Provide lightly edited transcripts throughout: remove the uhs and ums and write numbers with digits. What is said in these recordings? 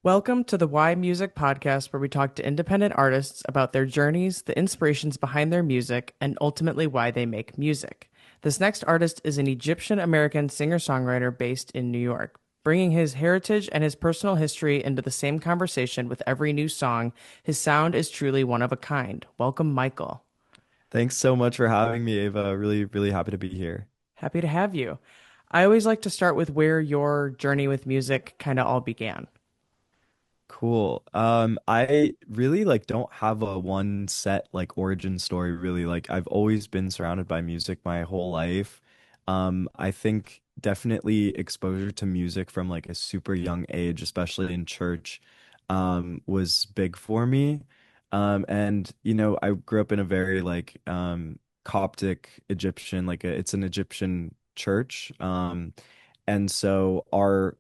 Welcome to the Why Music podcast, where we talk to independent artists about their journeys, the inspirations behind their music, and ultimately why they make music. This next artist is an Egyptian American singer songwriter based in New York. Bringing his heritage and his personal history into the same conversation with every new song, his sound is truly one of a kind. Welcome, Michael. Thanks so much for having me, Ava. Really, really happy to be here. Happy to have you. I always like to start with where your journey with music kind of all began. Cool. I really don't have a one set origin story really. Like I've always been surrounded by music my whole life. I think definitely exposure to music from like a super young age, especially in church, was big for me. And I grew up in a very Coptic Egyptian, it's an Egyptian church. And so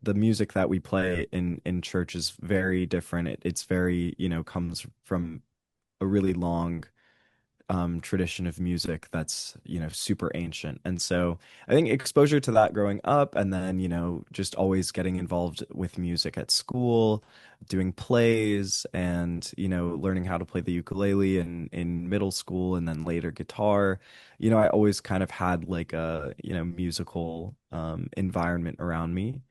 the music that we play in church is very different. It's very, comes from a really long tradition of music that's, super ancient. And so I think exposure to that growing up and then, just always getting involved with music at school, doing plays and, learning how to play the ukulele in middle school and then later guitar. I always kind of had like a, musical environment around me.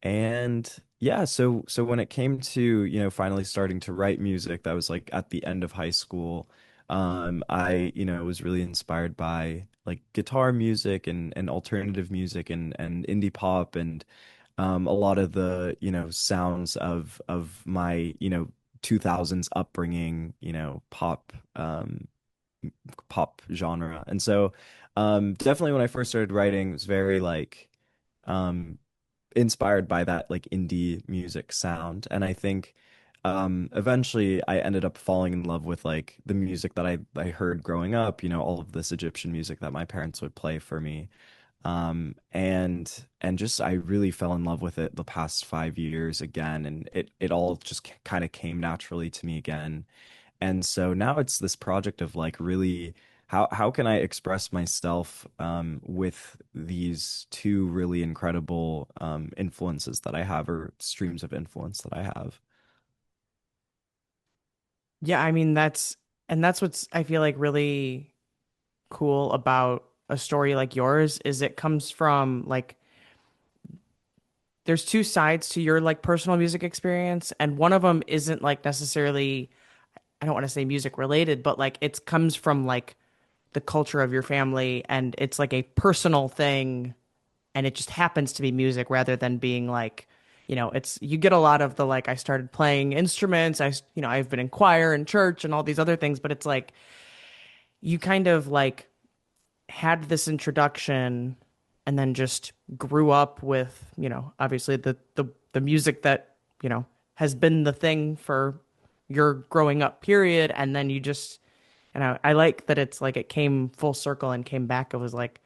And yeah, so when it came to, finally starting to write music, that was like at the end of high school. I, was really inspired by like guitar music and alternative music and indie pop and a lot of the, sounds of my, 2000s upbringing, pop genre. And so definitely when I first started writing, it was very um inspired by that like indie music sound. And I think eventually I ended up falling in love with like the music that I heard growing up, all of this Egyptian music that my parents would play for me. And just I really fell in love with it the past 5 years again, and it all just kind of came naturally to me again. And so now it's this project of like really how can I express myself with these two really incredible influences that I have or streams of influence that I have. Yeah, I mean that's what's I feel like really cool about a story like yours is it comes from like there's two sides to your like personal music experience, and one of them isn't like necessarily, I don't want to say music related, but like it comes from like the culture of your family, and it's like a personal thing, and it just happens to be music rather than being like, it's you get a lot of the like I started playing instruments, I've been in choir and church and all these other things, but it's like you kind of like had this introduction and then just grew up with, obviously the music that, has been the thing for your growing up period. And then you just, and I like that it's like it came full circle and came back. It was like,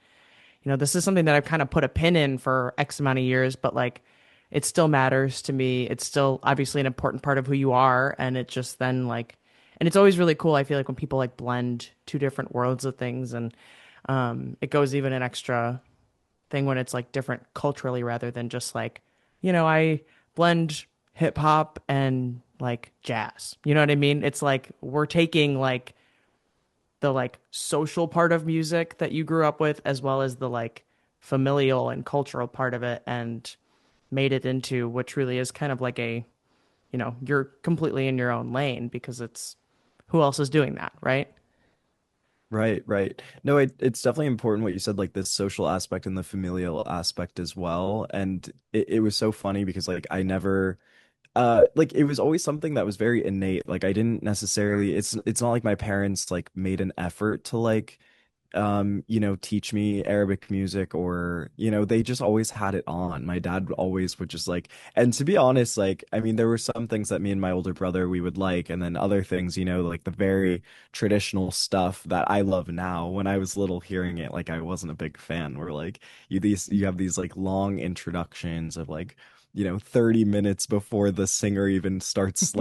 this is something that I've kind of put a pin in for X amount of years, but like it still matters to me. It's still obviously an important part of who you are. And it just then like, and it's always really cool. I feel like when people like blend two different worlds of things, and it goes even an extra thing when it's like different culturally rather than just like, I blend hip hop and like jazz. You know what I mean? It's like we're taking like the like social part of music that you grew up with as well as the like familial and cultural part of it and made it into what truly is kind of like a, you're completely in your own lane because it's who else is doing that, right? Right, right. No, it's definitely important what you said, like this social aspect and the familial aspect as well. And it was so funny because like I never like it was always something that was very innate. Like I didn't necessarily it's not like my parents like made an effort to like teach me Arabic music or, they just always had it on. My dad always would just like, and to be honest, like, I mean, there were some things that me and my older brother we would like, and then other things, like the very traditional stuff that I love now. When I was little hearing it, like I wasn't a big fan. Where like you have these like long introductions of like 30 minutes before the singer even starts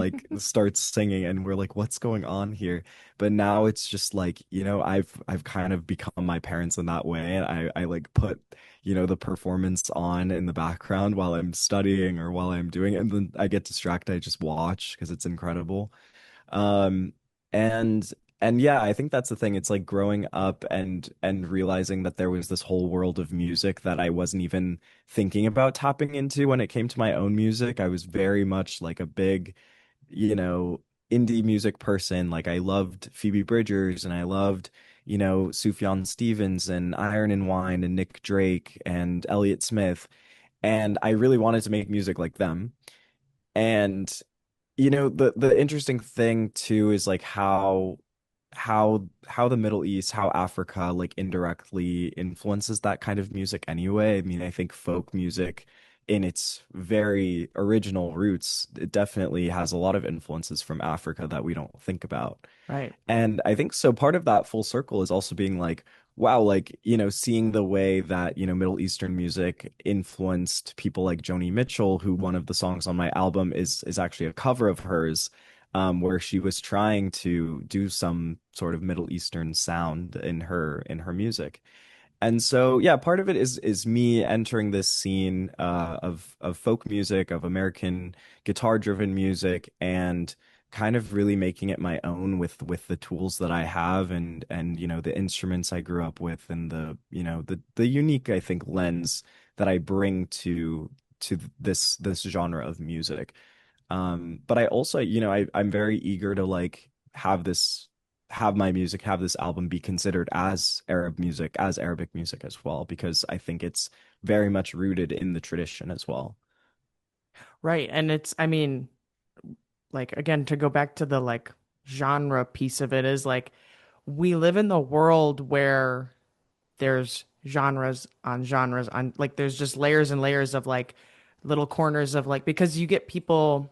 singing and we're like what's going on here, but now it's just like I've kind of become my parents in that way, and I like put the performance on in the background while I'm studying or while I'm doing it. And then I get distracted. I just watch because it's incredible. Um, and and yeah, I think that's the thing. It's like growing up and realizing that there was this whole world of music that I wasn't even thinking about tapping into when it came to my own music. I was very much like a big, you know, indie music person. Like I loved Phoebe Bridgers and I loved, Sufjan Stevens and Iron and Wine and Nick Drake and Elliott Smith. And I really wanted to make music like them. And the interesting thing too is like how the Middle East, how Africa like indirectly influences that kind of music anyway. I mean, I think folk music in its very original roots, it definitely has a lot of influences from Africa that we don't think about. Right. And I think so part of that full circle is also being like, wow, like, seeing the way that, Middle Eastern music influenced people like Joni Mitchell, who one of the songs on my album is actually a cover of hers, where she was trying to do some sort of Middle Eastern sound in her music. And so, yeah, part of it is me entering this scene of folk music, of American guitar-driven music, and kind of really making it my own with the tools that I have and the instruments I grew up with and the unique, I think, lens that I bring to this genre of music. But I also, I'm very eager to like have my music, have this album be considered as Arab music, as Arabic music as well, because I think it's very much rooted in the tradition as well. Right. And it's, I mean, like again, to go back to the like genre piece of it is like we live in the world where there's genres on like there's just layers and layers of like little corners of like because you get people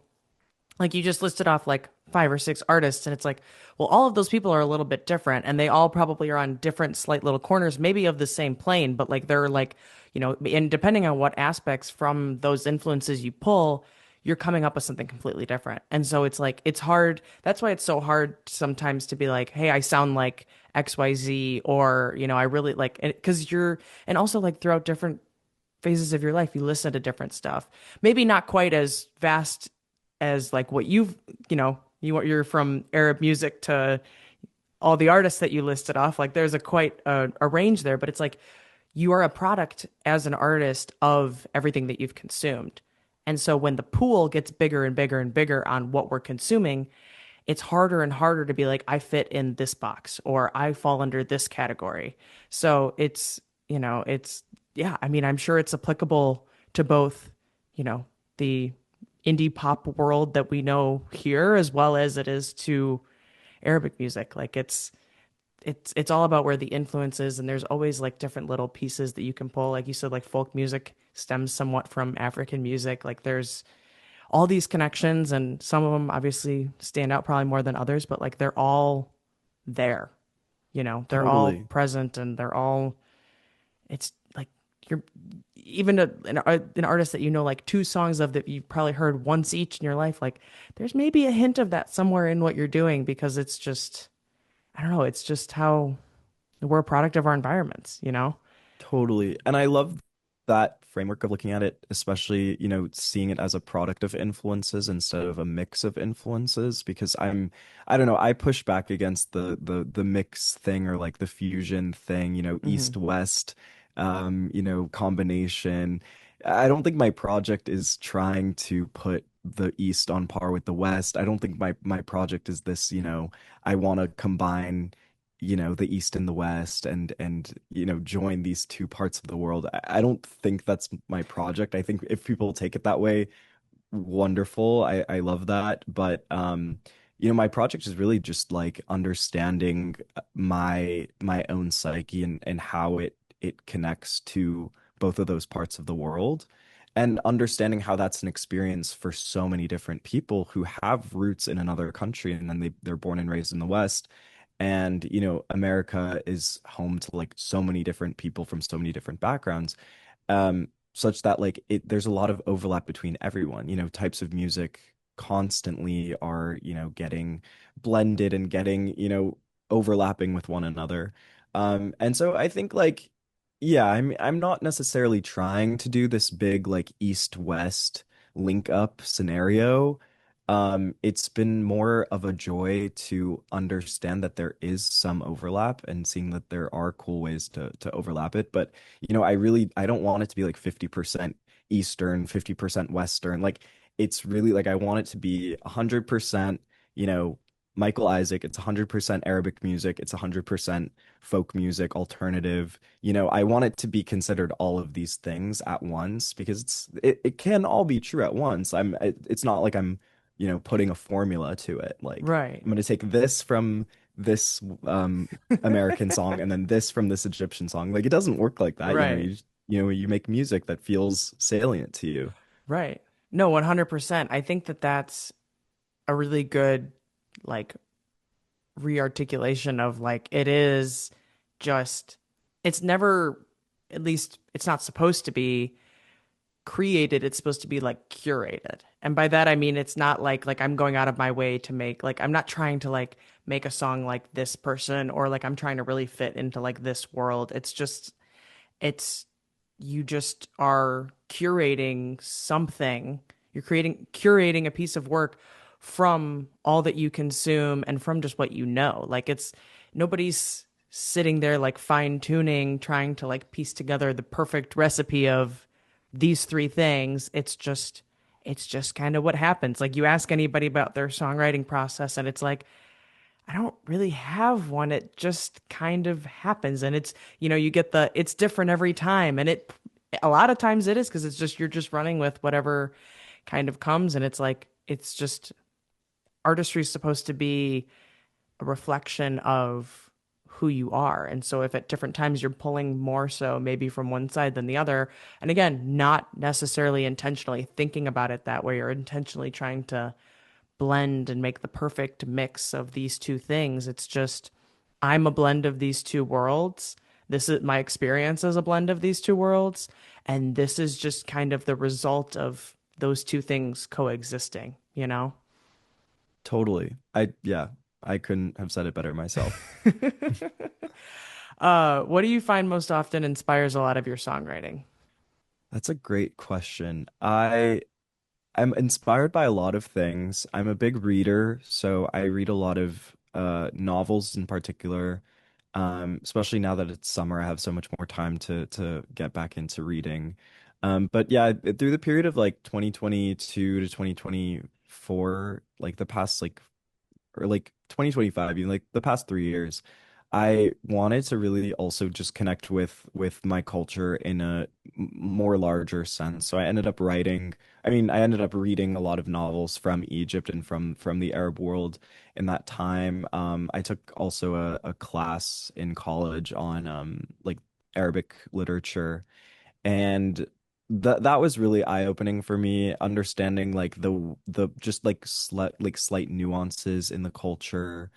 like you just listed off like five or six artists and it's like well all of those people are a little bit different and they all probably are on different slight little corners maybe of the same plane but like they're like and depending on what aspects from those influences you pull you're coming up with something completely different and so it's like it's hard that's why it's so hard sometimes to be like hey I sound like XYZ or I really like because you're and also like throughout different phases of your life you listen to different stuff maybe not quite as vast as like what you're from Arab music to all the artists that you listed off like there's a quite a range there but it's like you are a product as an artist of everything that you've consumed and so when the pool gets bigger and bigger and bigger on what we're consuming it's harder and harder to be like I fit in this box or I fall under this category so it's yeah I mean I'm sure it's applicable to both the indie pop world that we know here as well as it is to Arabic music. Like it's all about where the influence is and there's always like different little pieces that you can pull. Like you said, like folk music stems somewhat from African music. Like there's all these connections and some of them obviously stand out probably more than others, but like they're all there. They're all Totally. present and they're all it's like you're even an artist that like two songs of that you've probably heard once each in your life like there's maybe a hint of that somewhere in what you're doing because it's just I don't know it's just how we're a product of our environments. Totally. And I love that framework of looking at it, especially, seeing it as a product of influences instead of a mix of influences, because I don't know, I push back against the mix thing or like the fusion thing, Hmm. East West, combination. I don't think my project is trying to put the East on par with the West. I don't think my project is this, I want to combine the East and the West and join these two parts of the world. I don't think that's my project. I think if people take it that way, wonderful. I love that. But my project is really just like understanding my own psyche and how it connects to both of those parts of the world. And understanding how that's an experience for so many different people who have roots in another country and then they're born and raised in the West. And, America is home to like so many different people from so many different backgrounds, such that like there's a lot of overlap between everyone. Types of music constantly are, getting blended and getting, overlapping with one another. And so I think like, Yeah, I'm not necessarily trying to do this big like east-west link up scenario. It's been more of a joy to understand that there is some overlap and seeing that there are cool ways to overlap it. But I don't want it to be like 50% Eastern, 50% Western. Like it's really like I want it to be 100%, you know, Michael Isaac, it's 100% Arabic music, it's 100% folk music, alternative. I want it to be considered all of these things at once because it can all be true at once. It's not like I'm, putting a formula to it. Like Right. I'm going to take this from this American song and then this from this Egyptian song. Like it doesn't work like that. Right. You make music that feels salient to you. Right. No, 100%. I think that that's a really good like rearticulation of like it is just it's never, at least it's not supposed to be created, it's supposed to be like curated. And by that I mean it's not like I'm going out of my way to make like I'm not trying to like make a song like this person or like I'm trying to really fit into like this world. It's just it's you just are curating something. You're creating curating a piece of work from all that you consume and from just what you know. Like it's nobody's sitting there like fine tuning, trying to like piece together the perfect recipe of these three things. It's just kind of what happens. Like you ask anybody about their songwriting process and it's like I don't really have one. It just kind of happens. And you get it's different every time. And a lot of times it is because you're just running with whatever kind of comes. And it's like, it's just artistry is supposed to be a reflection of who you are. And so if at different times you're pulling more so maybe from one side than the other, and again, not necessarily intentionally thinking about it that way or intentionally trying to blend and make the perfect mix of these two things. It's just I'm a blend of these two worlds. This is my experience as a blend of these two worlds. And this is just kind of the result of those two things coexisting, you know? Totally. Yeah, I couldn't have said it better myself. What do you find most often inspires a lot of your songwriting? That's a great question. I'm inspired by a lot of things. I'm a big reader, so I read a lot of novels in particular. Especially now that it's summer, I have so much more time to get back into reading. But yeah, through the period of like 2022 to 2024, like the past like or like 2025, even like the past 3 years, I wanted to really also just connect with my culture in a more larger sense. So I ended up reading a lot of novels from Egypt and from the Arab world in that time. I took also a class in college on like Arabic literature, and that was really eye-opening for me, understanding like the just like slight nuances in the culture.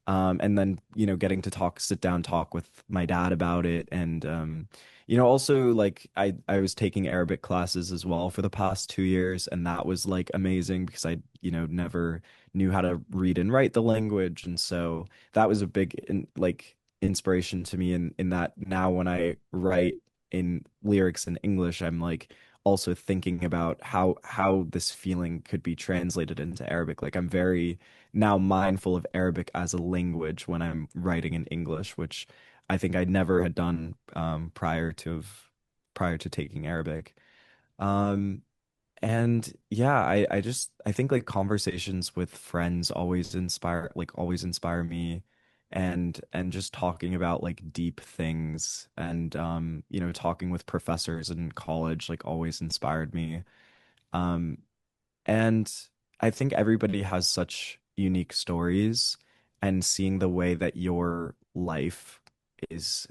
And then, getting to sit down, talk with my dad about it. And, also like I was taking Arabic classes as well for the past 2 years. And that was like amazing because never knew how to read and write the language. And so that was a big inspiration to me in that now when I write in lyrics in English, I'm like also thinking about how this feeling could be translated into Arabic. Like I'm very now mindful of Arabic as a language when I'm writing in English, which I think I never had done prior to taking Arabic. Um, and yeah, I think like conversations with friends always inspire me, and just talking about like deep things and talking with professors in college like always inspired me. Um and I think everybody has such unique stories, and seeing the way that your life is,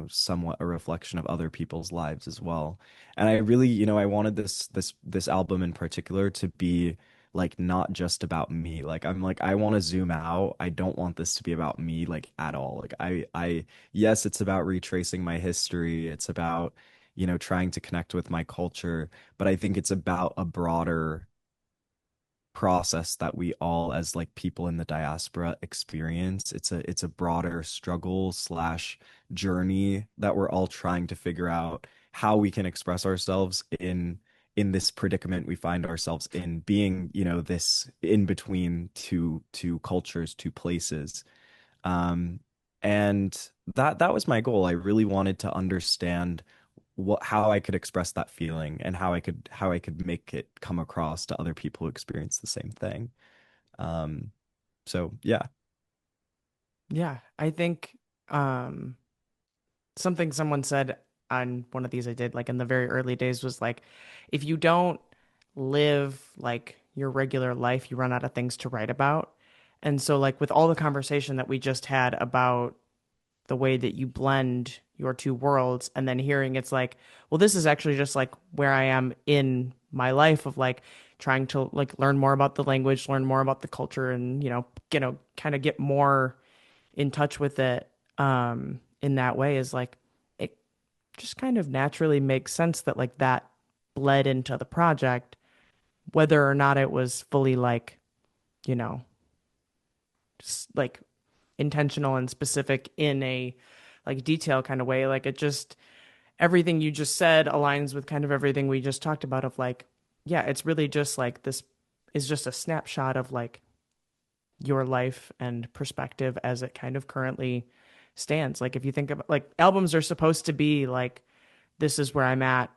somewhat a reflection of other people's lives as well. And I really, I wanted this album in particular to be like not just about me. Like I'm like I want to zoom out. I don't want this to be about me like at all. Like yes, it's about retracing my history. It's about, trying to connect with my culture, but I think it's about a broader process that we all as like people in the diaspora experience. It's a broader struggle slash journey that we're all trying to figure out how we can express ourselves in this predicament we find ourselves in, being, you know, this in between two cultures, two places. Um, and that was my goal. I really wanted to understand what how I could express that feeling and how I could make it come across to other people who experience the same thing. Um, so yeah. Yeah, I think um something someone said on one of these I did like in the very early days was like if you don't live like your regular life, you run out of things to write about. And so like with all the conversation that we just had about the way that you blend your two worlds and then hearing it's like, well, this is actually just like where I am in my life of like trying to like learn more about the language, learn more about the culture and, kind of get more in touch with it in that way is like it just kind of naturally makes sense that like that bled into the project, whether or not it was fully like, you know, just like intentional and specific in a like detail kind of way. Like it just everything you just said aligns with kind of everything we just talked about of like, yeah, it's really just like this is just a snapshot of like your life and perspective as it kind of currently stands. Like if you think about like albums are supposed to be like this is where I'm at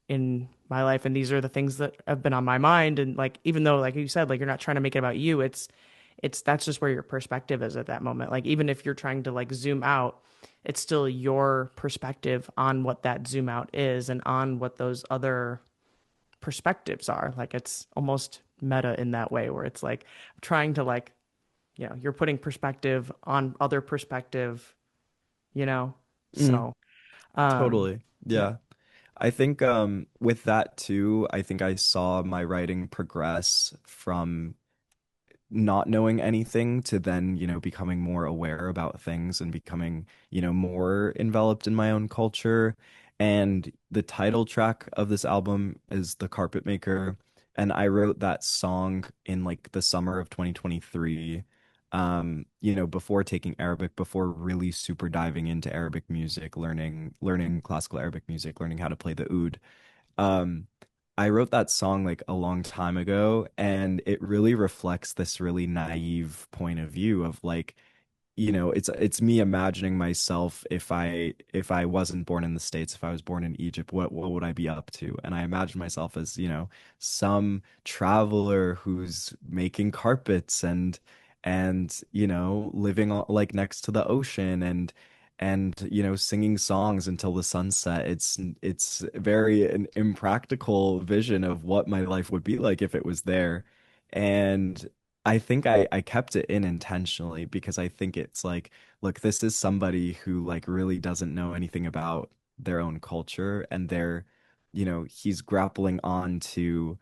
in my life and these are the things that have been on my mind and like even though like you said like you're not trying to make it about you, it's that's just where your perspective is at that moment. Like even if you're trying to like zoom out, it's still your perspective on what that zoom out is and on what those other perspectives are. Like it's almost meta in that way where it's like trying to like you're putting perspective on other perspective, you know? Mm, So, um, totally. yeah. Yeah. I think with that too, I think I saw my writing progress from not knowing anything to then, you know, becoming more aware about things and becoming, you know, more enveloped in my own culture. And the title track of this album is The Carpet Maker. And I wrote that song in like the summer of 2023. You know, before taking Arabic, before really super diving into Arabic music, learning classical Arabic music, learning how to play the oud. Um, I wrote that song like a long time ago, and it really reflects this really naive point of view of like, you know, it's me imagining myself if I wasn't born in the States, if I was born in Egypt, what would I be up to? And I imagine myself as, you know, some traveler who's making carpets and you know, living like next to the ocean and you know, singing songs until the sunset. It's very an impractical vision of what my life would be like if it was there. And I think I kept it in intentionally because I think it's like, look, this is somebody who like really doesn't know anything about their own culture and they're, you know, he's grappling on to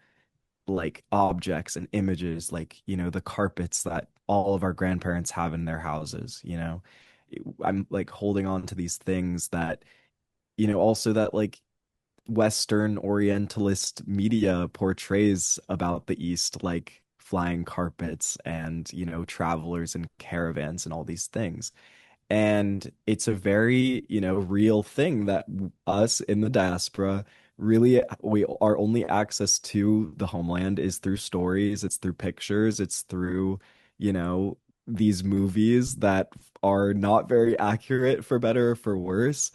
like objects and images like, you know, the carpets that all of our grandparents have in their houses, you know. I'm like holding on to these things that, you know, also that like Western Orientalist media portrays about the East, like flying carpets and, you know, travelers and caravans and all these things. And it's a very, you know, real thing that us in the diaspora really, we our only access to the homeland is through stories, it's through pictures, it's through, you know, these movies that are not very accurate for better or for worse.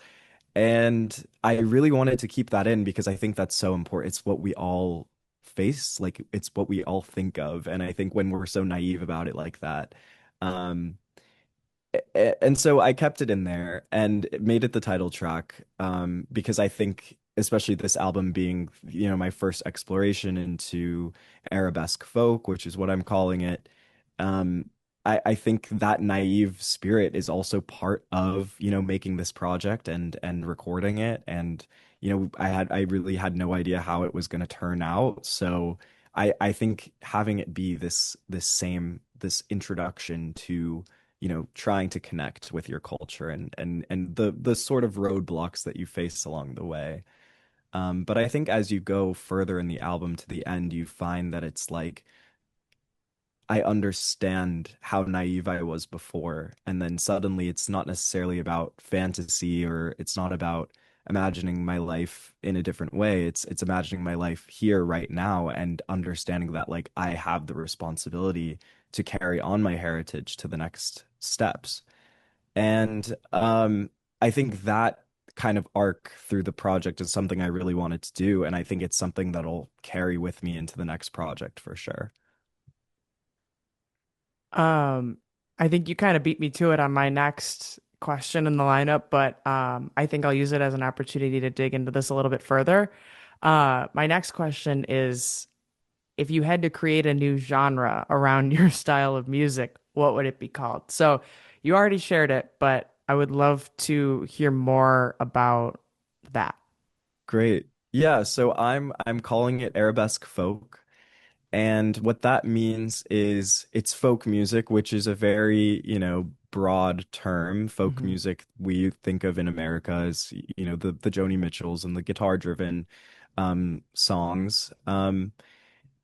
And I really wanted to keep that in because I think that's so important. It's what we all face, like it's what we all think of. And I think when we're so naive about it like that, um, and so I kept it in there and made it the title track, because I think, especially this album being, you know, my first exploration into arabesque folk, which is what I'm calling it. Um, I think that naive spirit is also part of, you know, making this project and recording it. And, you know, I really had no idea how it was going to turn out. So I think having it be this introduction to, you know, trying to connect with your culture and the sort of roadblocks that you face along the way. But I think as you go further in the album to the end, you find that it's like I understand how naive I was before. And then suddenly it's not necessarily about fantasy, or it's not about imagining my life in a different way. It's imagining my life here right now and understanding that like I have the responsibility to carry on my heritage to the next steps. And I think that kind of arc through the project is something I really wanted to do. And I think it's something that'll carry with me into the next project for sure. Um, I think you kind of beat me to it on my next question in the lineup, but I think I'll use it as an opportunity to dig into this a little bit further. My next question is, if you had to create a new genre around your style of music, what would it be called? So you already shared it, but I would love to hear more about that. Great. Yeah, so I'm calling it arabesque folk. And what that means is it's folk music, which is a very, broad term. Folk Hmm. music we think of in America as, the Joni Mitchells and the guitar-driven songs.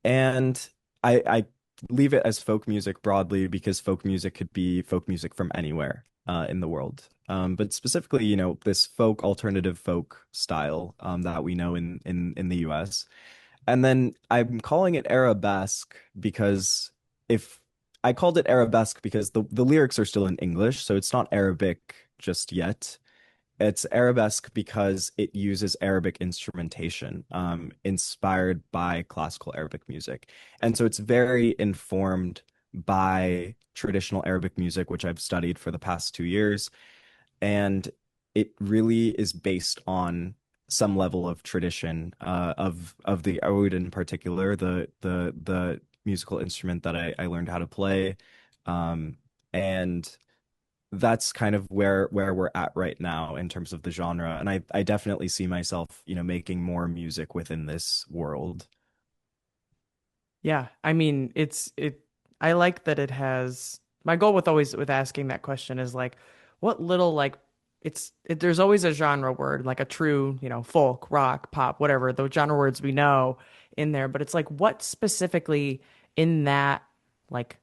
And I leave it as folk music broadly because folk music could be folk music from anywhere in the world. But specifically, this folk alternative folk style that we know in the US. And then I'm calling it arabesque because if I called it arabesque because the lyrics are still in English, so it's not Arabic just yet. It's arabesque because it uses Arabic instrumentation, inspired by classical Arabic music. And so it's very informed by traditional Arabic music, which I've studied for the past 2 years. And it really is based on some level of tradition, of the oud in particular, the musical instrument that I learned how to play. And that's kind of where we're at right now in terms of the genre. And I definitely see myself, making more music within this world. Yeah, I mean, I like that it has my goal with always with asking that question is like what little like there's always a genre word, like a true, folk, rock, pop, whatever, those genre words we know in there, but it's like what specifically in that like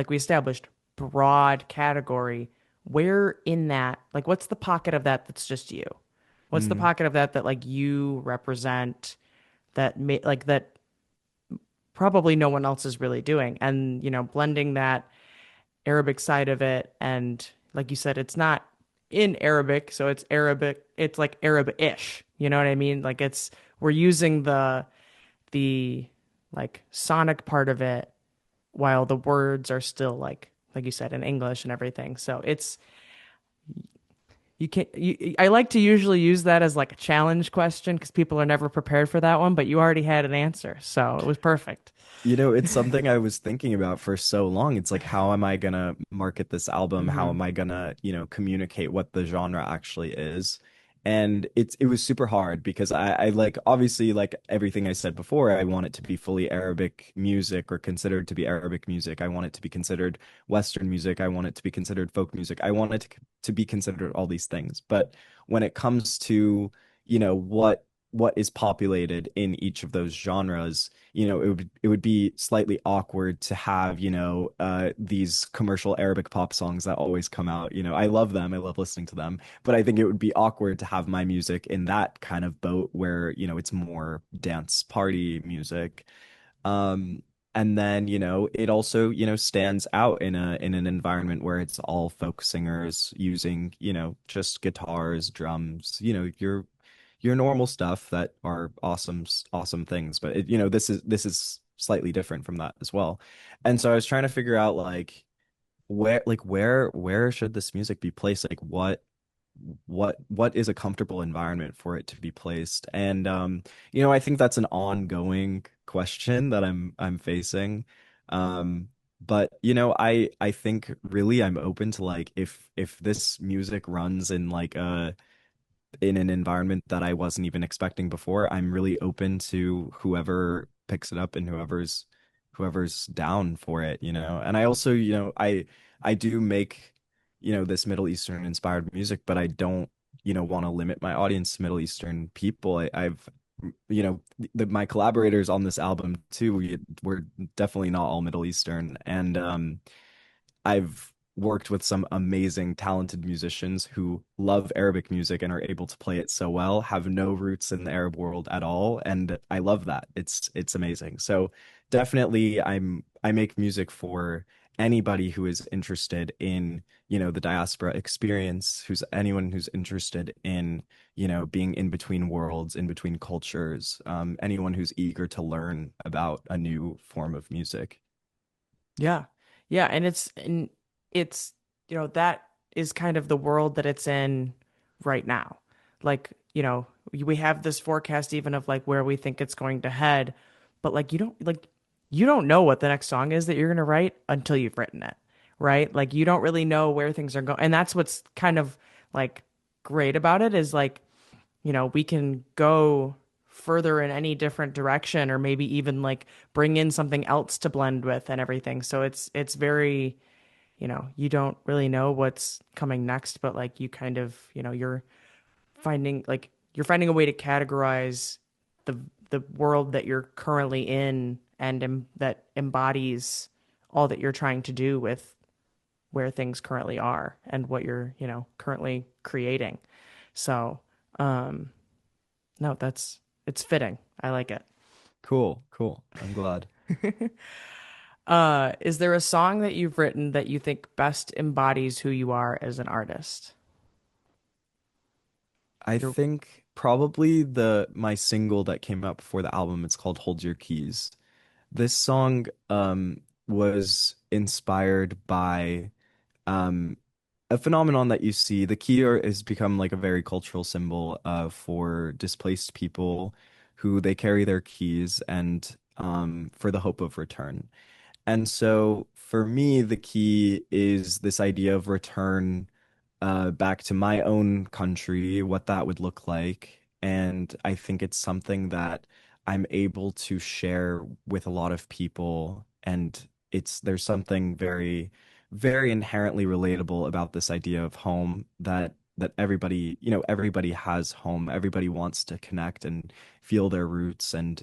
we established broad category, where in that, like what's the pocket of that that's just you? What's the Mm, pocket of that that like you represent that like that probably no one else is really doing. And, blending that Arabic side of it. And like you said, it's not in Arabic. So it's Arabic. It's like Arab-ish. You know what I mean? Like we're using the like sonic part of it while the words are still like you said, in English and everything. So you can't, I like to usually use that as like a challenge question because people are never prepared for that one, but you already had an answer. So it was perfect. It's something I was thinking about for so long. It's like, how am I gonna market this album? How Hmm. am I gonna, communicate what the genre actually is? And it was super hard because I like obviously like everything I said before, I want it to be fully Arabic music or considered to be Arabic music. I want it to be considered Western music. I want it to be considered folk music. I want it to be considered all these things. But when it comes to, what is populated in each of those genres, it would be slightly awkward to have, these commercial Arabic pop songs that always come out. I love them. I love listening to them, but I think it would be awkward to have my music in that kind of boat where, it's more dance party music. Um, and then, it also, stands out in an environment where it's all folk singers using, just guitars, drums, your normal stuff that are awesome things. But this is slightly different from that as well. And so I was trying to figure out like where should this music be placed? Like what is a comfortable environment for it to be placed? And I think that's an ongoing question that I'm facing. But I think really I'm open to like if this music runs in an environment that I wasn't even expecting before, I'm really open to whoever picks it up and whoever's down for it, And I also, I do make, this Middle Eastern inspired music, but I don't, want to limit my audience to Middle Eastern people. I've, you know, my collaborators on this album too, we're definitely not all Middle Eastern. And I've worked with some amazing, talented musicians who love Arabic music and are able to play it so well, have no roots in the Arab world at all, and I love that. It's amazing. So definitely I make music for anybody who is interested in, the diaspora experience, who's anyone who's interested in, being in between worlds, in between cultures, anyone who's eager to learn about a new form of music. Yeah. Yeah, and it's that is kind of the world that it's in right now. Like, we have this forecast even of like where we think it's going to head, but you don't know what the next song is that you're going to write until you've written it, right? Like you don't really know where things are going. And that's what's kind of like great about it is like we can go further in any different direction or maybe even like bring in something else to blend with and everything. So it's very, you don't really know what's coming next, but like you kind of, you're finding a way to categorize the the world that you're currently in and that embodies all that you're trying to do with where things currently are and what you're, currently creating. So, um no, it's fitting. I like it. Cool, cool. I'm glad. Is there a song that you've written that you think best embodies who you are as an artist? I You're think probably the my single that came out before the album, it's called Hold Your Keys. This song was inspired by um a phenomenon that you see. The has become like a very cultural symbol for displaced people who they carry their keys and for the hope of return. And so for me, the key is this idea of return back to my own country, what that would look like. And I think it's something that I'm able to share with a lot of people. And there's something very, very inherently relatable about this idea of home that everybody, everybody has home. Everybody wants to connect and feel their roots and,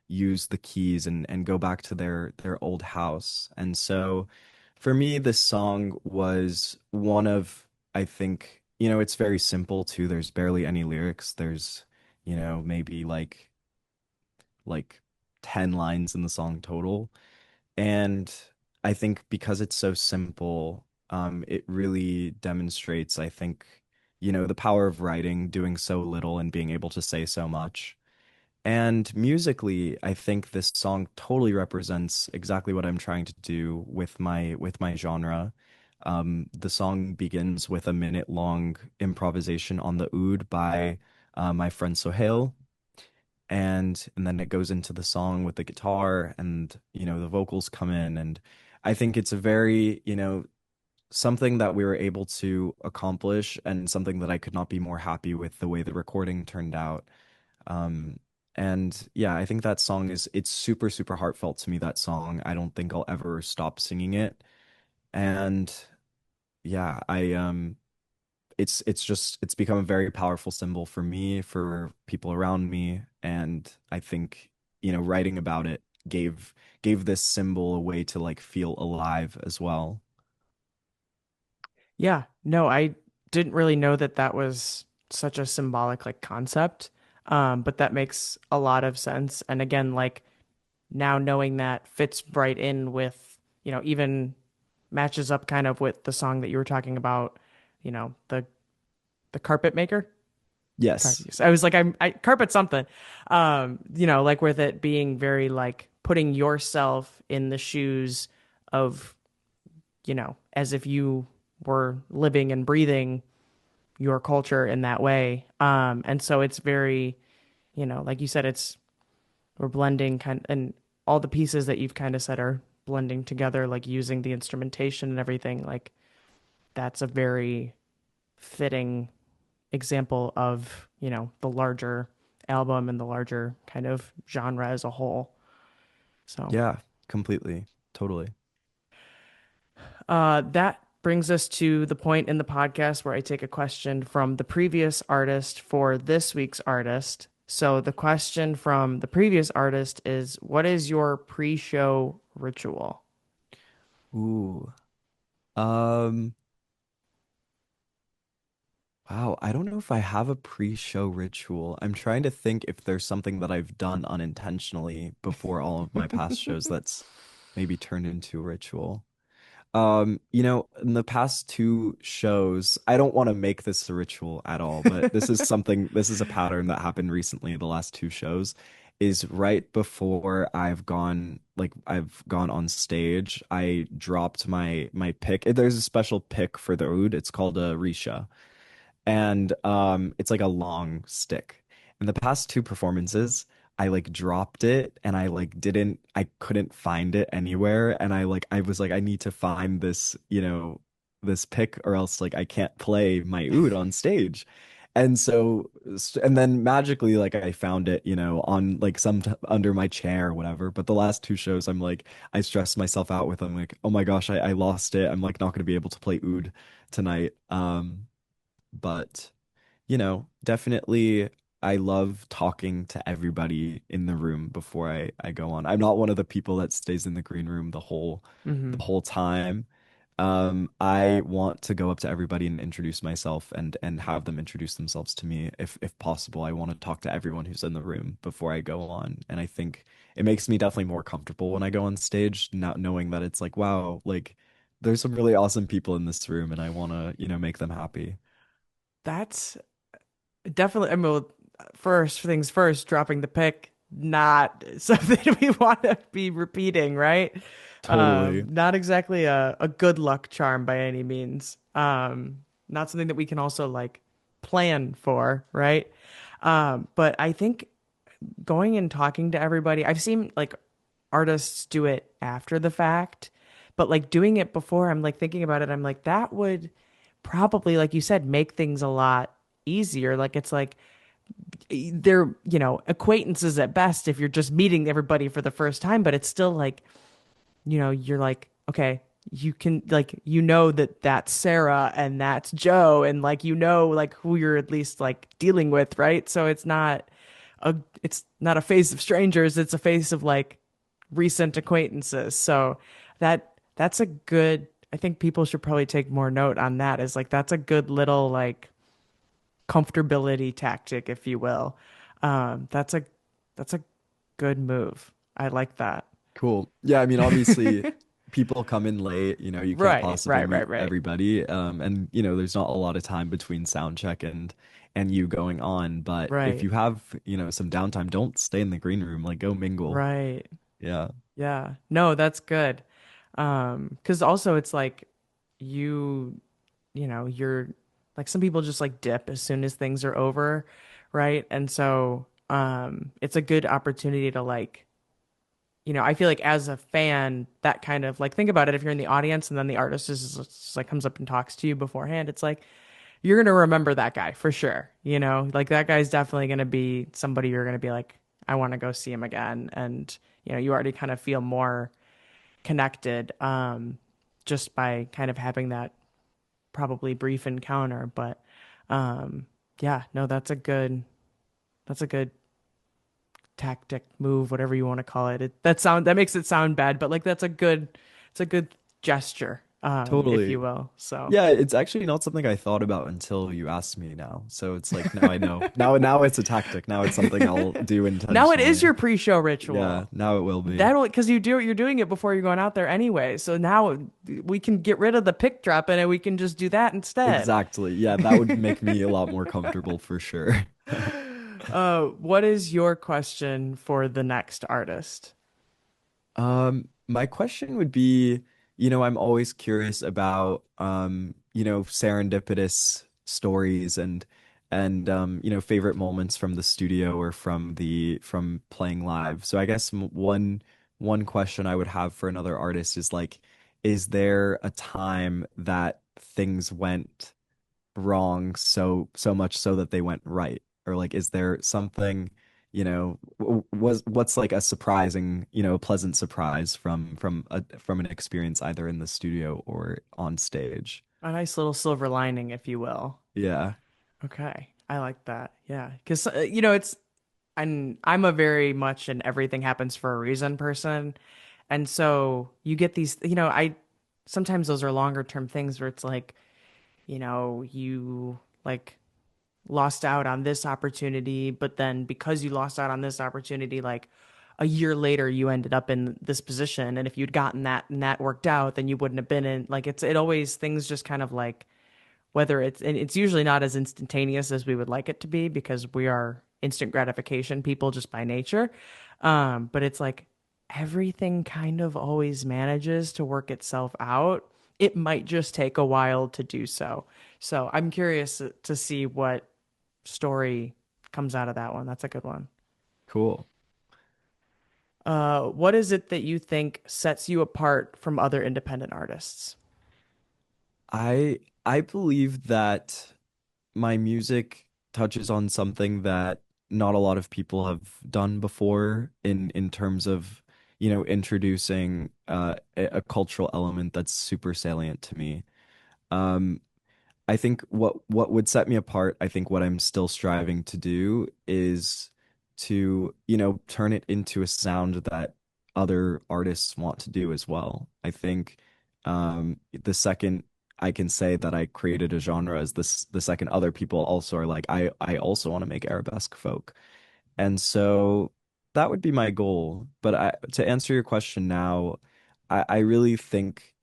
use the keys and go back to their old house. And so for me, this song was one of, I think, it's very simple too. There's barely any lyrics. There's, maybe like 10 lines in the song total. And I think because it's so simple, it really demonstrates, I think, the power of writing, doing so little and being able to say so much. And musically, I think this song totally represents exactly what I'm trying to do with my genre. The song begins with a minute long improvisation on the oud by my friend Sohail, and then it goes into the song with the guitar, and the vocals come in, and I think it's a very something that we were able to accomplish, and something that I could not be more happy with the way the recording turned out. um, and yeah, I think that song it's super, super heartfelt to me, that song. I don't think I'll ever stop singing it. And yeah, it's become a very powerful symbol for me, for people around me, and I think, writing about it gave this symbol a way to like feel alive as well. Yeah, no, I didn't really know that that was such a symbolic like concept. But that makes a lot of sense. And again, like now knowing that fits right in with, even matches up kind of with the song that you were talking about, the carpet maker. Yes. I was like, I carpet something, like with it being very like putting yourself in the shoes of, as if you were living and breathing your culture in that way. And so it's very, like you said, we're blending and all the pieces that you've kind of said are blending together, like using the instrumentation and everything. Like that's a very fitting example of, the larger album and the larger kind of genre as a whole. So, Yeah, completely. Totally. that brings us to the point in the podcast where I take a question from the previous artist for this week's artist. So the question from the previous artist is, what is your pre-show ritual? Ooh. Um, wow, I don't know if I have a pre-show ritual. I'm trying to think if there's something that I've done unintentionally before all of my past shows that's maybe turned into a ritual. In the past two shows, I don't want to make this a ritual at all, but this is a pattern that happened recently, the last two shows, is right before I've gone on stage, I dropped my pick. There's a special pick for the oud. It's called a risha, and it's like a long stick. In the past two performances, I like dropped it and I couldn't find it anywhere, and I was like I need to find this, this pick, or else like I can't play my oud on stage. And so and then magically like I found it, on like under my chair or whatever. But the last two shows I stressed myself out with, I'm like, oh my gosh, I lost it. I'm like not going to be able to play oud tonight. But definitely I love talking to everybody in the room before I go on. I'm not one of the people that stays in the green room Hmm. the whole time. I want to go up to everybody and introduce myself and have them introduce themselves to me if possible. I want to talk to everyone who's in the room before I go on. And I think it makes me definitely more comfortable when I go on stage, not knowing that it's like, wow, like there's some really awesome people in this room and I want to, make them happy. That's definitely, I mean, well, first things first, dropping the pick, not something we want to be repeating, right? Totally. Not exactly a good luck charm by any means. Not something that we can also like plan for, right? But I think going and talking to everybody, I've seen like artists do it after the fact, but like doing it before, I'm like thinking about it, I'm like, that would probably, like you said, make things a lot easier. Like it's like they're, acquaintances at best if you're just meeting everybody for the first time, but it's still like, you're like, okay, you can like, that that's Sarah and that's Joe, and like, like who you're at least like dealing with, right? So a, it's not a face of strangers, it's a face of like recent acquaintances. So that's a good, I think people should probably take more note on that, is like, that's a good little like comfortability tactic, if you will. That's a good move. I like that. Cool. Yeah, I mean, obviously, people come in late, you can't Right, possibly right, right, meet right, everybody. And there's not a lot of time between sound check and you going on. But if right, you have, some downtime, don't stay in the green room. Like go mingle. right. Yeah. Yeah. No, that's good. 'Cause also it's like you, you're like, some people just like dip as soon as things are over, right? And so it's a good opportunity to like, I feel like as a fan, that kind of like, think about it, if you're in the audience and then the artist is just like comes up and talks to you beforehand, it's like you're gonna remember that guy for sure. Like that guy's definitely gonna be somebody you're gonna be like, I want to go see him again. And you already kind of feel more connected, just by kind of having that probably brief encounter. But yeah, no, that's a good tactic, move, whatever you want to call it. That makes it sound bad, but like it's a good gesture, if you Totally. will. So Yeah, it's actually not something I thought about until you asked me now. So it's like now I know. Now it's a tactic. Now it's something I'll do now it is intentionally. your pre-show Yeah, ritual. now it will be. That'll, because you're doing it before you're going out there anyway. So now we can get rid of the pick drop and we can just do that instead. Exactly. Yeah, that would make me a lot more comfortable for sure. What is your question for the next artist? My question would be, I'm always curious about, serendipitous stories and favorite moments from the studio or from playing live. So I guess one question I would have for another artist is like, is there a time that things went wrong so much so that they went right? Or like, is there something, what's like a surprising, pleasant surprise from an experience either in the studio or on stage? A nice little silver lining, if you will. Yeah. Okay, I like that. Yeah, because it's and I'm a very much an everything happens for a reason person. And so you get these, I sometimes those are longer term things where it's like, you like lost out on this opportunity, but then because you lost out on this opportunity, like a year later you ended up in this position. And if you'd gotten that and that worked out, then you wouldn't have been in like it always things just kind of like whether and it's usually not as instantaneous as we would like it to be because we are instant gratification people just by nature. But it's like everything kind of always manages to work itself out. It might just take a while to do so. So I'm curious to see what story comes out of that one. That's a good one. Cool. What is it that you think sets you apart from other independent artists? I believe that my music touches on something that not a lot of people have done before in terms of, introducing a cultural element that's super salient to me. Um, I think what would set me apart, I think what I'm still striving to do is to, turn it into a sound that other artists want to do as well. I think the second I can say that I created a genre is this the second other people also are like, I also want to make arabesque folk. And so that would be my goal. But to answer your question now, I really think,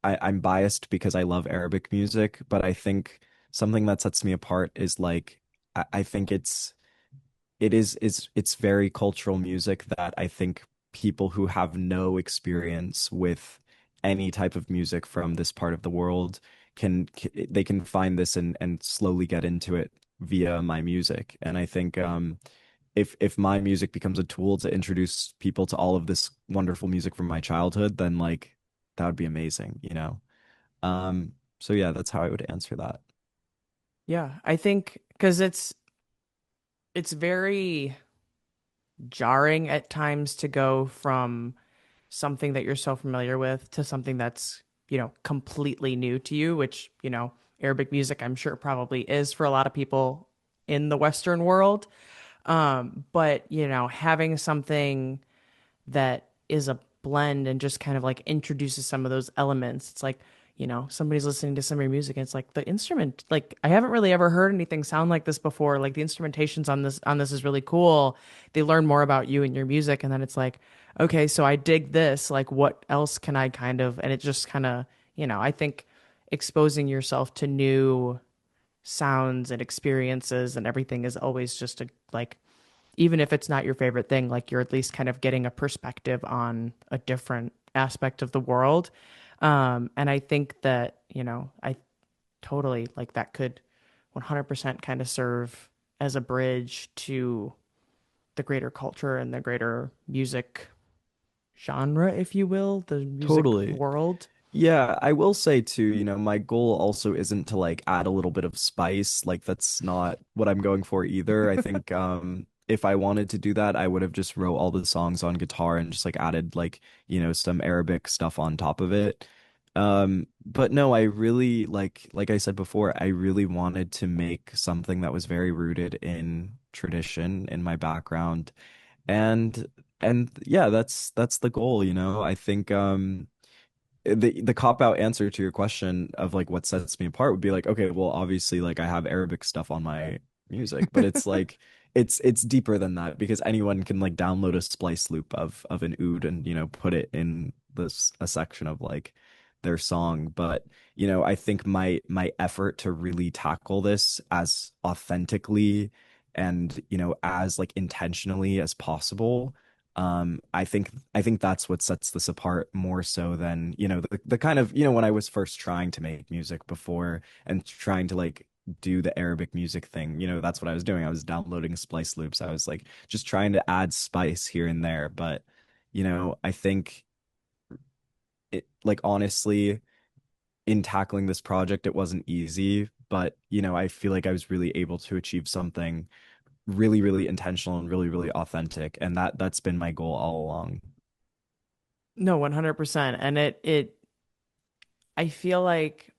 I'm biased because I love Arabic music, but I think something that sets me apart is like I think it's very cultural music that I think people who have no experience with any type of music from this part of the world they can find this and slowly get into it via my music. And I think if my music becomes a tool to introduce people to all of this wonderful music from my childhood, then like that would be amazing. So yeah, that's how I would answer that. Yeah, I think because it's very jarring at times to go from something that you're so familiar with to something that's, completely new to you, which, Arabic music, I'm sure probably is for a lot of people in the Western world. But, having something that is a blend and just kind of like introduces some of those elements. It's like, somebody's listening to some of your music and it's like the instrument, like I haven't really ever heard anything sound like this before. Like the instrumentations on this is really cool. They learn more about you and your music and then it's like, okay, so I dig this. Like what else can I kind of and it just kind of, I think exposing yourself to new sounds and experiences and everything is always just a like even if it's not your favorite thing, like you're at least kind of getting a perspective on a different aspect of the world. And I think that, I totally like that could 100% kind of serve as a bridge to the greater culture and the greater music genre, if you will, the music Totally. world. Yeah, I will say too, my goal also isn't to like add a little bit of spice. Like that's not what I'm going for either. I think if I wanted to do that, I would have just wrote all the songs on guitar and just like added like, some Arabic stuff on top of it. But no, I really like I said before, I really wanted to make something that was very rooted in tradition in my background. And and yeah, that's the goal. I think the cop out answer to your question of like what sets me apart would be like, okay, well, obviously, like I have Arabic stuff on my music, but it's like it's deeper than that because anyone can like download a splice loop of an oud and put it in this a section of like their song. But I think my effort to really tackle this as authentically and as like intentionally as possible, I think that's what sets this apart more so than, the kind of, when I was first trying to make music before and trying to like do the Arabic music thing, that's what I was doing. I was downloading splice loops. I was like just trying to add spice here and there. But, I think it like honestly, in tackling this project, it wasn't easy, but I feel like I was really able to achieve something really, really intentional and really, really authentic. And that's been my goal all along. No, 100%. And I feel like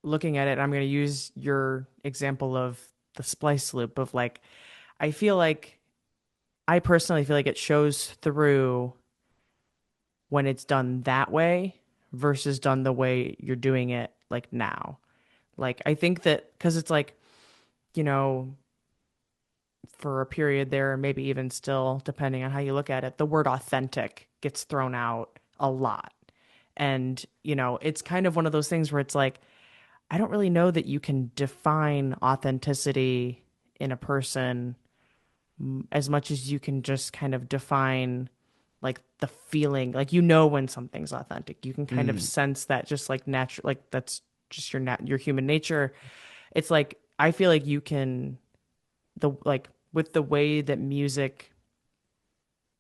looking at it, I'm going to use your example of the splice loop of like I feel like I personally feel like it shows through when it's done that way versus done the way you're doing it like now. Like I think that because it's like, you know, for a period there, maybe even still, depending on how you look at it, the word authentic gets thrown out a lot. And, it's kind of one of those things where it's like, I don't really know that you can define authenticity in a person as much as you can just kind of define like the feeling, like when something's authentic. You can kind of Mm, sense that just like natural, like that's just your human nature. It's like I feel like you can the like with the way that music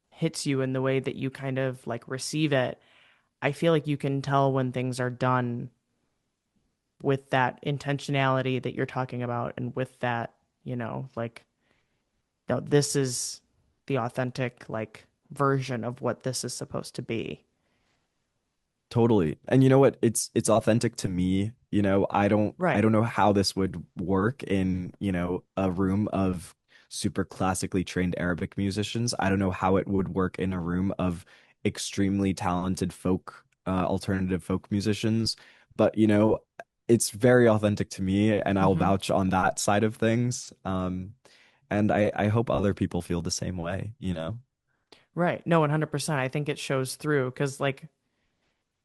hits you and the way that you kind of like receive it, I feel like you can tell when things are done with that intentionality that you're talking about and with that, like no, this is the authentic like version of what this is supposed to be. totally. And you know what? It's authentic to me. I Right. don't know how this would work in, a room of super classically trained Arabic musicians. I don't know how it would work in a room of extremely talented alternative folk musicians. But, it's very authentic to me, and I'll Hmm. vouch on that side of things. And I hope other people feel the same way. Right. No, 100%. I think it shows through because like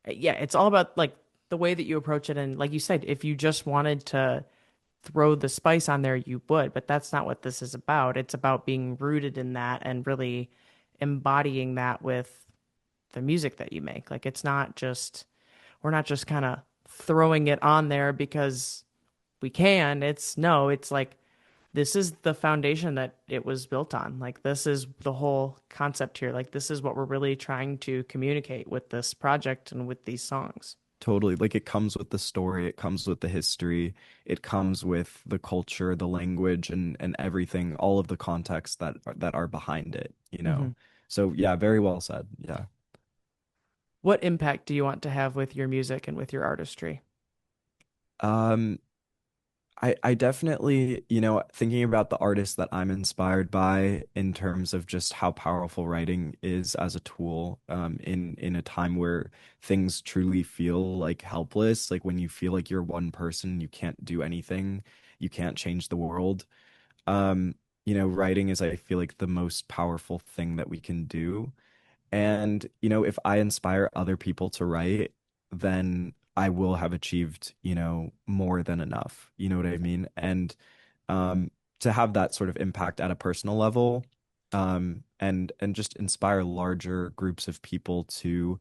yeah, it's all about like the way that you approach it and like you said, if you just wanted to throw the spice on there, you would, but that's not what this is about. It's about being rooted in that and really embodying that with the music that you make. Like it's not just we're not just kind of throwing it on there because we can. It's no, it's like this is the foundation that it was built on. Like this is the whole concept here. Like this is what we're really trying to communicate with this project and with these songs. Totally. Like it comes with the story, it comes with the history, it comes with the culture, the language, and everything, all of the context that are behind it. Hmm. So yeah, very well said. Yeah. What impact do you want to have with your music and with your artistry? Um, I definitely, thinking about the artists that I'm inspired by in terms of just how powerful writing is as a tool, in a time where things truly feel like helpless, like when you feel like you're one person, you can't do anything, you can't change the world. Um, writing is, I feel like, the most powerful thing that we can do. And, if I inspire other people to write, then I will have achieved, more than enough. You know what I mean? And um, to have that sort of impact at a personal level, and just inspire larger groups of people to,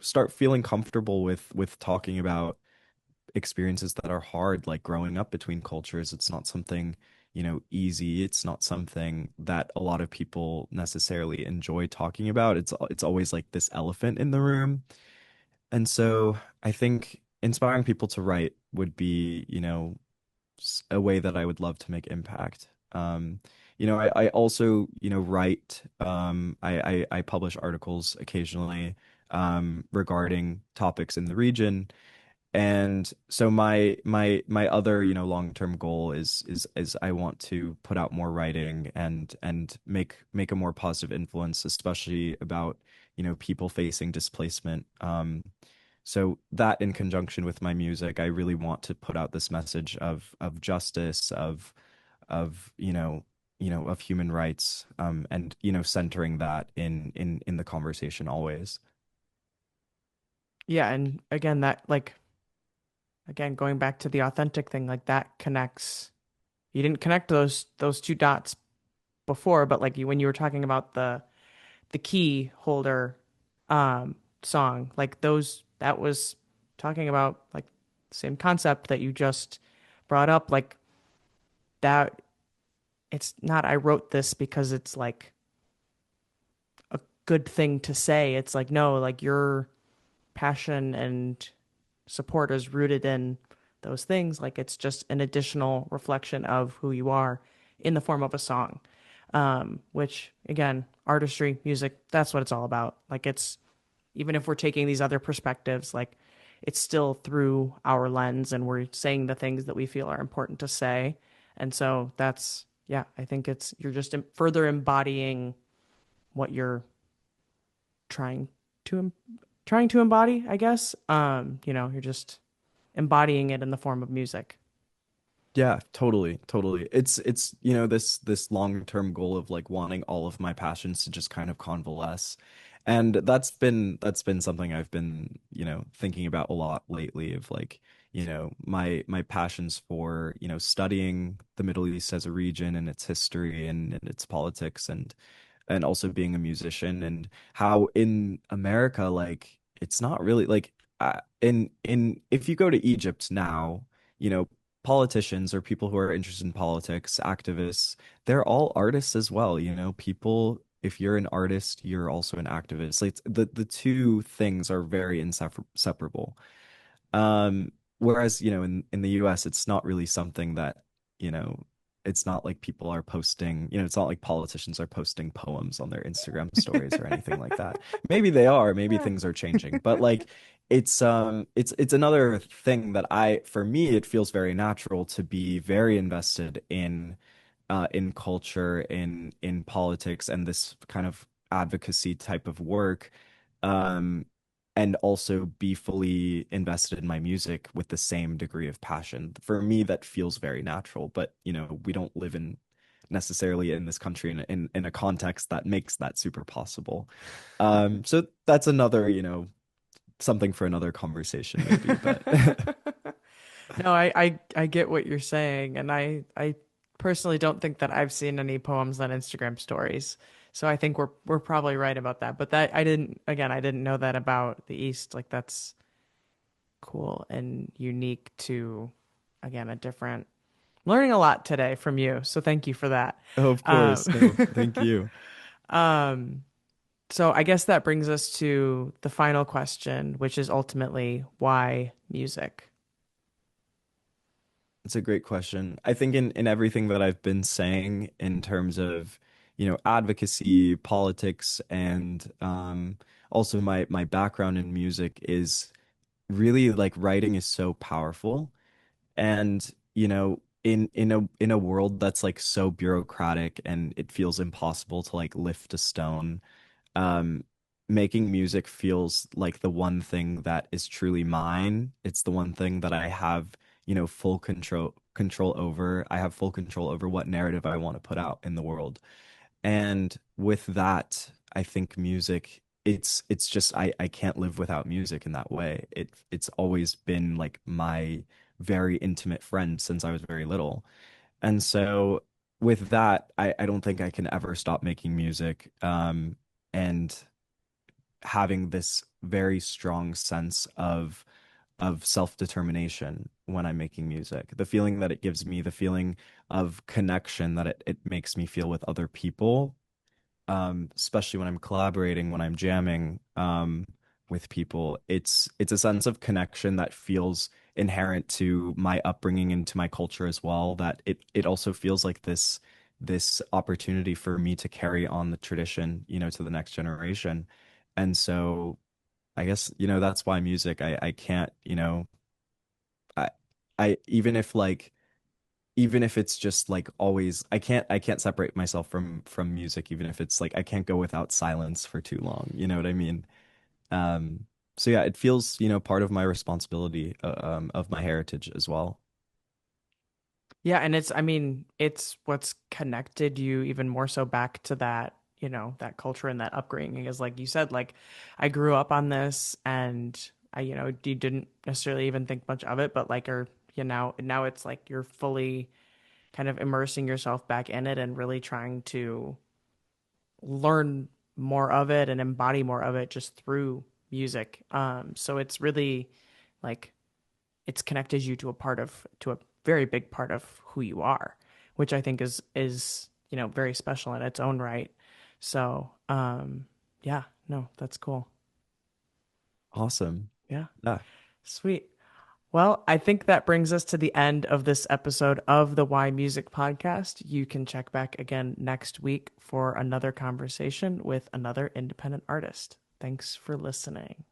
start feeling comfortable with talking about experiences that are hard, like growing up between cultures. It's not something, easy. It's not something that a lot of people necessarily enjoy talking about. It's always like this elephant in the room. And so I think inspiring people to write would be, a way that I would love to make impact. I also, write, I publish articles occasionally, regarding topics in the region. And so my other, long-term goal is I want to put out more writing and make a more positive influence, especially about, people facing displacement. So that in conjunction with my music, I really want to put out this message of justice, of of human rights, and centering that in the conversation always. Yeah, and again, that like again going back to the authentic thing, like that connects. You didn't connect those two dots before, but like when you were talking about the key holder um song, like those that was talking about like the same concept that you just brought up, like that it's not I wrote this because it's like a good thing to say. It's like no, like your passion and support is rooted in those things. Like it's just an additional reflection of who you are in the form of a song. Which again, artistry, music, that's what it's all about. Like it's even if we're taking these other perspectives, like it's still through our lens and we're saying the things that we feel are important to say. And so that's Yeah, I think it's you're just further embodying what you're trying to trying to embody, I guess. You're just embodying it in the form of music. Yeah, totally, totally. It's this long-term goal of like wanting all of my passions to just kind of convalesce. And that's been something I've been, thinking about a lot lately of like, my passions for, studying the Middle East as a region and its history and its politics and also being a musician and how in America like it's not really like in if you go to Egypt now, you know, politicians or people who are interested in politics, activists, they're all artists as well, people if you're an artist, you're also an activist. Like the two things are very inseparable. Whereas, in the US, it's not really something that, you know, it's not like people are posting, it's not like politicians are posting poems on their Instagram stories or anything like that. Maybe they are, maybe things are changing, but like it's another thing that for me it feels very natural to be very invested in culture, in politics and this kind of advocacy type of work. Um and also be fully invested in my music with the same degree of passion. For me, that feels very natural, but we don't live in necessarily in this country in a context that makes that super possible. So that's another, something for another conversation maybe, but No, I get what you're saying, and I personally don't think that I've seen any poems on Instagram stories. So I think we're probably right about that. But that I didn't know that about the East. Like that's cool and unique to, again, a different learning a lot today from you. So thank you for that. oh, of Um, course. No, thank you. um, so I guess that brings us to the final question, which is ultimately why music? It's a great question. I think in everything that I've been saying in terms of, advocacy, politics, and also my background in music is really like writing is so powerful. And, in a world that's like so bureaucratic and it feels impossible to like lift a stone, um, making music feels like the one thing that is truly mine. It's the one thing that I have, full control over. I have full control over what narrative I want to put out in the world. And with that, I think music, it's just I can't live without music in that way. It's always been like my very intimate friend since I was very little. And so with that, I don't think I can ever stop making music. And having this very strong sense of self-determination when I'm making music. The feeling that it gives me, the feeling of connection that it makes me feel with other people, especially when I'm collaborating, when I'm jamming, with people. It's a sense of connection that feels inherent to my upbringing and to my culture as well, that it also feels like this opportunity for me to carry on the tradition, to the next generation. And so I guess, that's why music, I can't, I I even if it's just like always I can't separate myself from music, even if it's like I can't go without silence for too long, you know what I mean? Um so yeah, it feels, part of my responsibility, of my heritage as well. Yeah, and I mean, it's what's connected you even more so back to that, that culture and that upbringing is like you said, like I grew up on this and you didn't necessarily even think much of it, but like, or, now it's like you're fully kind of immersing yourself back in it and really trying to learn more of it and embody more of it just through music. So it's really like it's connected you to a very big part of who you are, which I think is very special in its own right. So yeah, no, that's cool. Awesome. Yeah, Yeah. sweet. Well, I think that brings us to the end of this episode of the Why Music podcast. You can check back again next week for another conversation with another independent artist. Thanks for listening.